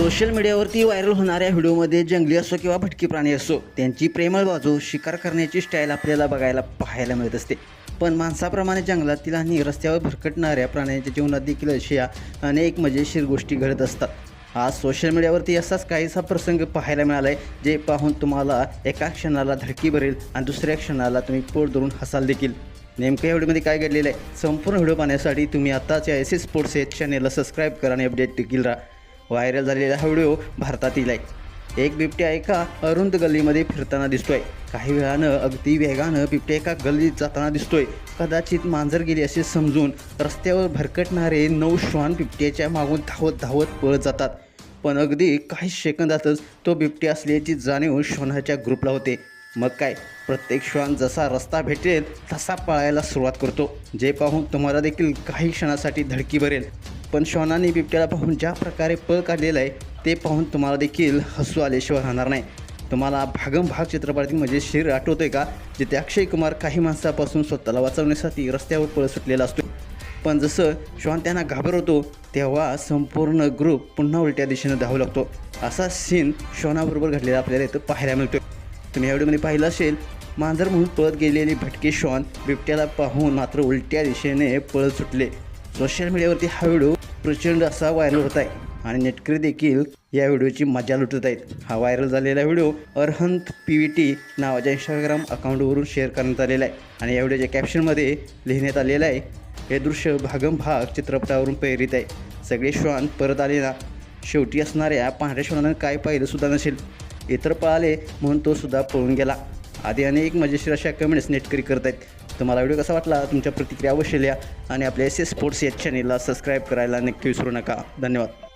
Social मीडियावरती viral होणाऱ्या व्हिडिओमध्ये जंगली असो किंवा भटकी प्राणी असो त्यांची प्रेमळ बाजू शिकार करण्याची स्टाईल आपल्याला पाहायला मिळत असते. पण माणसाप्रमाणे जंगलातील आणि रस्त्यावर भरकटणाऱ्या प्राण्यांच्या जीवनात देखील अशा अनेक मजेशीर गोष्टी घडत असतात. आज सोशल मीडियावरती असाच काहीसा प्रसंग पाहायला मिळाला आहे, जे पाहून तुम्हाला एका क्षणाला धडकी भरेल आणि दुसऱ्या क्षणाला तुम्ही पोट धरून हसाल देखील. नेमकं या व्हिडिओमध्ये काय घडलेलं आहे, संपूर्ण व्हिडिओ पाहण्यासाठी तुम्ही आताच या एस एस स्पोर्ट्स या चॅनेलला सबस्क्राईब करा आणि अपडेट देखील राहा. व्हायरल झालेला हा व्हिडिओ भारतातील आहे. एक बिबट्या एका अरुंद गल्लीमध्ये फिरताना दिसतोय. काही वेळानं अगदी वेगानं बिबट्या एका गल्लीत जाताना दिसतोय. कदाचित मांजर गेली असे समजून रस्त्यावर भरकटणारे 9 श्वान बिबट्याच्या मागून धावत धावत पळत जातात. पण अगदी काही सेकंदातच तो बिबट्या असल्याची जाणीव श्वानाच्या ग्रुपला होते. मग काय, प्रत्येक श्वान जसा रस्ता भेटेल तसा पळायला सुरुवात करतो, जे पाहून तुम्हाला देखील काही क्षणासाठी धडकी भरेल. पण श्वानांनी बिबट्याला पाहून ज्या प्रकारे पळ काढलेला आहे ते पाहून तुम्हाला देखील हसू आल्याशिवाय राहणार नाही. तुम्हाला भागम भाग चित्रपटातील मजेशीर आठवतोय का, जिथे अक्षय कुमार काही माणसापासून स्वतःला वाचवण्यासाठी रस्त्यावर पळ सुटलेला असतो, पण जसं श्वान त्यांना घाबरवतो तेव्हा संपूर्ण ग्रुप पुन्हा उलट्या दिशेनं धावू लागतो. असा सीन श्वानाबरोबर घडलेला आपल्याला इथं पाहायला मिळतो. तुम्ही या व्हिडिओमध्ये पाहिलं असेल, मांजर म्हणून पळत गेलेले भटके श्वान बिबट्याला पाहून मात्र उलट्या दिशेने पळत सुटले. सोशल मीडियावरती हा व्हिडिओ प्रचंड असा व्हायरल होत आहे आणि नेटकरी देखील या व्हिडिओची मजा लुटत आहेत. हा व्हायरल झालेला व्हिडिओ अरहंत PVT नावाच्या इंस्टाग्राम अकाउंटवरून शेअर करण्यात आलेला आहे आणि या व्हिडिओच्या कॅप्शनमध्ये लिहिण्यात आलेलं आहे, हे दृश्य भागम भाग चित्रपटावरून प्रेरित आहे. सगळे श्वान परत आले ना, शेवटी असणाऱ्या पांढऱ्या श्वानानं काय पाहिलं सुद्धा नसेल, इतर पळाले म्हणून तो सुद्धा पळून गेला. आधी अनेक मजेशीर अशा कमेंट्स नेटकरी करत आहेत. तुम्हाला व्हिडिओ कसा वाटला, तुमच्या प्रतिक्रिया अवश्य लिहा आणि आपल्या एस एस स्पोर्ट्स या चॅनेलला सबस्क्राईब करायला नक्की विसरू नका. धन्यवाद.